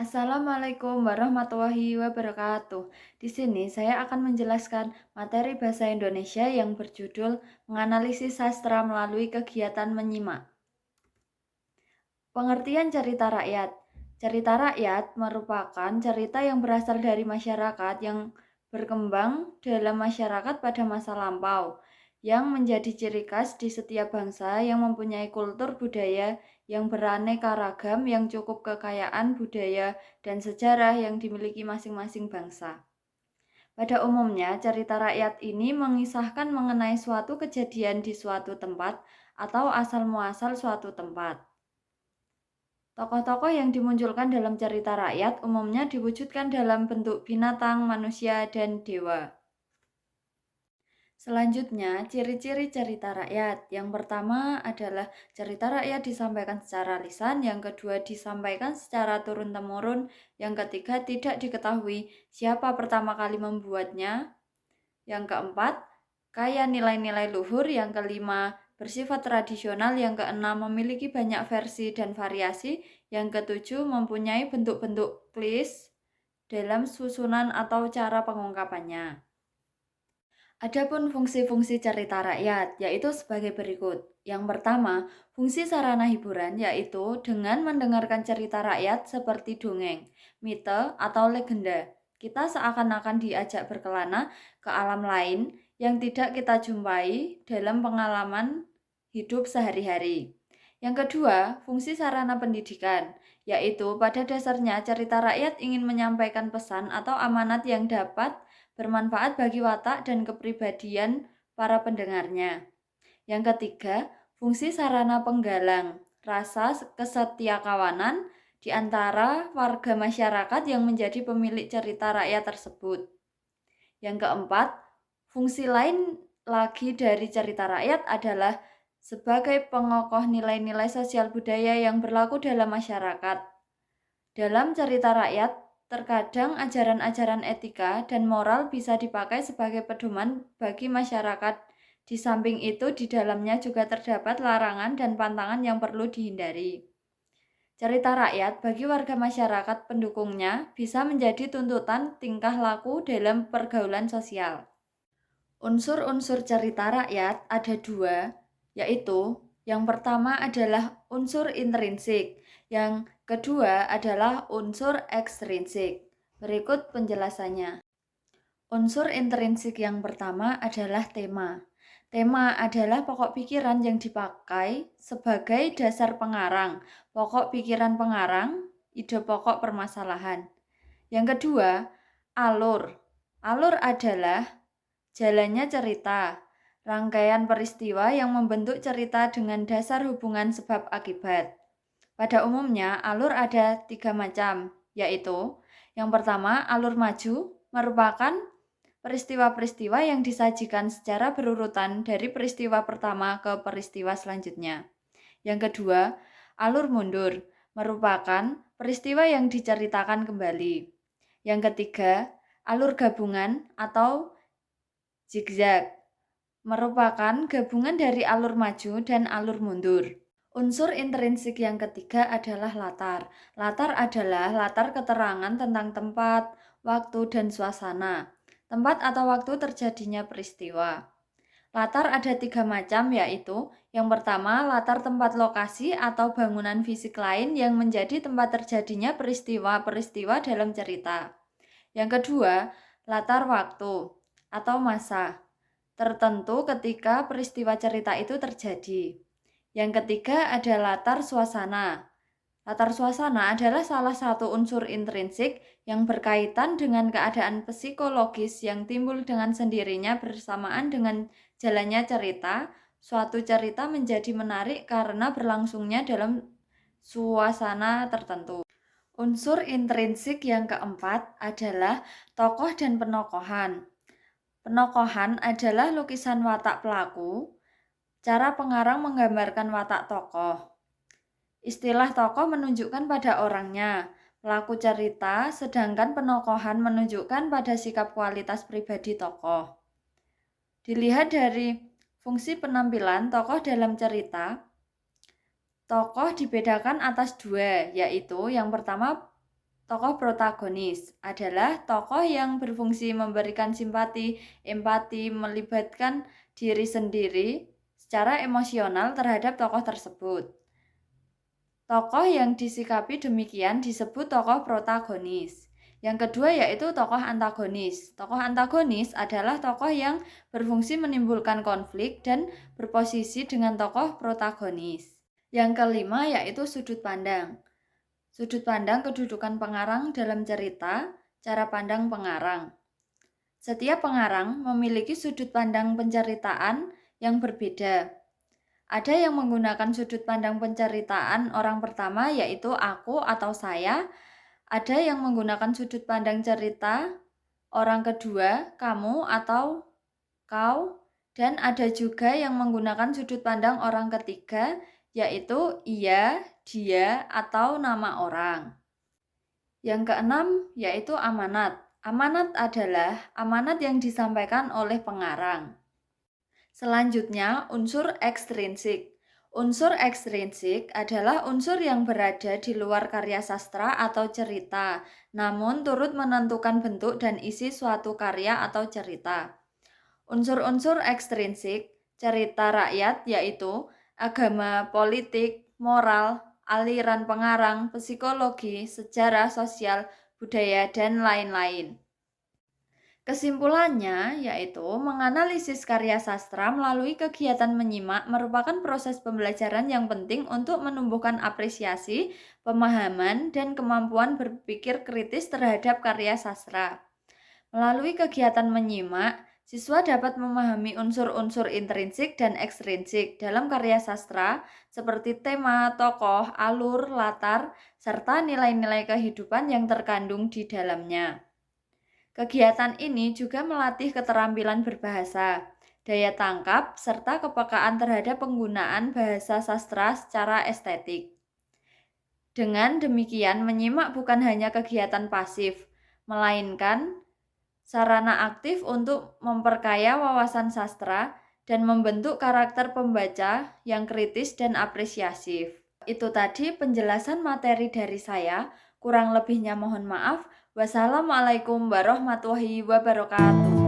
Assalamualaikum warahmatullahi wabarakatuh. Di sini saya akan menjelaskan materi bahasa Indonesia yang berjudul Menganalisis Sastra Melalui Kegiatan Menyimak. Pengertian cerita rakyat. Cerita rakyat merupakan cerita yang berasal dari masyarakat yang berkembang dalam masyarakat pada masa lampau, yang menjadi ciri khas di setiap bangsa yang mempunyai kultur budaya yang beraneka ragam, yang cukup kekayaan budaya dan sejarah yang dimiliki masing-masing bangsa. Pada umumnya, cerita rakyat ini mengisahkan mengenai suatu kejadian di suatu tempat atau asal-muasal suatu tempat. Tokoh-tokoh yang dimunculkan dalam cerita rakyat umumnya diwujudkan dalam bentuk binatang, manusia, dan dewa. Selanjutnya, ciri-ciri cerita rakyat. Yang pertama adalah cerita rakyat disampaikan secara lisan, yang kedua disampaikan secara turun-temurun, yang ketiga tidak diketahui siapa pertama kali membuatnya, yang keempat kaya nilai-nilai luhur, yang kelima bersifat tradisional, yang keenam memiliki banyak versi dan variasi, yang ketujuh mempunyai bentuk-bentuk klis dalam susunan atau cara pengungkapannya. Adapun fungsi-fungsi cerita rakyat yaitu sebagai berikut. Yang pertama, fungsi sarana hiburan yaitu dengan mendengarkan cerita rakyat seperti dongeng, mite, atau legenda. Kita seakan-akan diajak berkelana ke alam lain yang tidak kita jumpai dalam pengalaman hidup sehari-hari. Yang kedua, fungsi sarana pendidikan, yaitu pada dasarnya cerita rakyat ingin menyampaikan pesan atau amanat yang dapat bermanfaat bagi watak dan kepribadian para pendengarnya. Yang ketiga, fungsi sarana penggalang rasa kesetiakawanan di antara warga masyarakat yang menjadi pemilik cerita rakyat tersebut. Yang keempat, fungsi lain lagi dari cerita rakyat adalah sebagai pengokoh nilai-nilai sosial budaya yang berlaku dalam masyarakat. Dalam cerita rakyat, terkadang ajaran-ajaran etika dan moral bisa dipakai sebagai pedoman bagi masyarakat. Di samping itu, di dalamnya juga terdapat larangan dan pantangan yang perlu dihindari. Cerita rakyat bagi warga masyarakat pendukungnya bisa menjadi tuntutan tingkah laku dalam pergaulan sosial. Unsur-unsur cerita rakyat ada dua, yaitu yang pertama adalah unsur intrinsik, yang kedua adalah unsur ekstrinsik. Berikut penjelasannya. Unsur intrinsik yang pertama adalah tema. Tema adalah pokok pikiran yang dipakai sebagai dasar pengarang, pokok pikiran pengarang, ide pokok permasalahan. Yang kedua, alur. Alur adalah jalannya cerita, rangkaian peristiwa yang membentuk cerita dengan dasar hubungan sebab akibat. Pada umumnya, alur ada 3 macam, yaitu yang pertama, alur maju merupakan peristiwa-peristiwa yang disajikan secara berurutan dari peristiwa pertama ke peristiwa selanjutnya. Yang kedua, alur mundur merupakan peristiwa yang diceritakan kembali. Yang ketiga, alur gabungan atau zigzag merupakan gabungan dari alur maju dan alur mundur. Unsur intrinsik yang ketiga adalah latar. Latar adalah latar keterangan tentang tempat, waktu, dan suasana. Tempat atau waktu terjadinya peristiwa. Latar ada 3 macam, yaitu yang pertama latar tempat lokasi atau bangunan fisik lain yang menjadi tempat terjadinya peristiwa-peristiwa dalam cerita. Yang kedua, latar waktu atau masa tertentu ketika peristiwa cerita itu terjadi. Yang ketiga ada latar suasana. Latar suasana adalah salah satu unsur intrinsik yang berkaitan dengan keadaan psikologis yang timbul dengan sendirinya bersamaan dengan jalannya cerita. Suatu cerita menjadi menarik karena berlangsungnya dalam suasana tertentu. Unsur intrinsik yang keempat adalah tokoh dan penokohan. Penokohan adalah lukisan watak pelaku. Cara pengarang menggambarkan watak tokoh. Istilah tokoh menunjukkan pada orangnya, pelaku cerita, sedangkan penokohan menunjukkan pada sikap kualitas pribadi tokoh. Dilihat dari fungsi penampilan tokoh dalam cerita, tokoh dibedakan atas dua, yaitu yang pertama tokoh protagonis adalah tokoh yang berfungsi memberikan simpati, empati, melibatkan diri sendiri secara emosional terhadap tokoh tersebut. Tokoh yang disikapi demikian disebut tokoh protagonis. Yang kedua yaitu tokoh antagonis. Tokoh antagonis adalah tokoh yang berfungsi menimbulkan konflik dan berposisi dengan tokoh protagonis. Yang kelima yaitu sudut pandang. Sudut pandang kedudukan pengarang dalam cerita, cara pandang pengarang. Setiap pengarang memiliki sudut pandang penceritaan yang berbeda. Ada yang menggunakan sudut pandang penceritaan orang pertama yaitu aku atau saya. Ada yang menggunakan sudut pandang cerita orang kedua, kamu atau kau. Dan ada juga yang menggunakan sudut pandang orang ketiga yaitu ia, dia, atau nama orang. Yang keenam yaitu amanat. Amanat adalah amanat yang disampaikan oleh pengarang. Selanjutnya, unsur ekstrinsik. Unsur ekstrinsik adalah unsur yang berada di luar karya sastra atau cerita, namun turut menentukan bentuk dan isi suatu karya atau cerita. Unsur-unsur ekstrinsik cerita rakyat yaitu agama, politik, moral, aliran pengarang, psikologi, sejarah, sosial, budaya, dan lain-lain. Kesimpulannya yaitu menganalisis karya sastra melalui kegiatan menyimak merupakan proses pembelajaran yang penting untuk menumbuhkan apresiasi, pemahaman, dan kemampuan berpikir kritis terhadap karya sastra. Melalui kegiatan menyimak, siswa dapat memahami unsur-unsur intrinsik dan ekstrinsik dalam karya sastra seperti tema, tokoh, alur, latar, serta nilai-nilai kehidupan yang terkandung di dalamnya. Kegiatan ini juga melatih keterampilan berbahasa, daya tangkap, serta kepekaan terhadap penggunaan bahasa sastra secara estetik. Dengan demikian, menyimak bukan hanya kegiatan pasif, melainkan sarana aktif untuk memperkaya wawasan sastra dan membentuk karakter pembaca yang kritis dan apresiatif. Itu tadi penjelasan materi dari saya. Kurang lebihnya mohon maaf. Wassalamualaikum warahmatullahi wabarakatuh.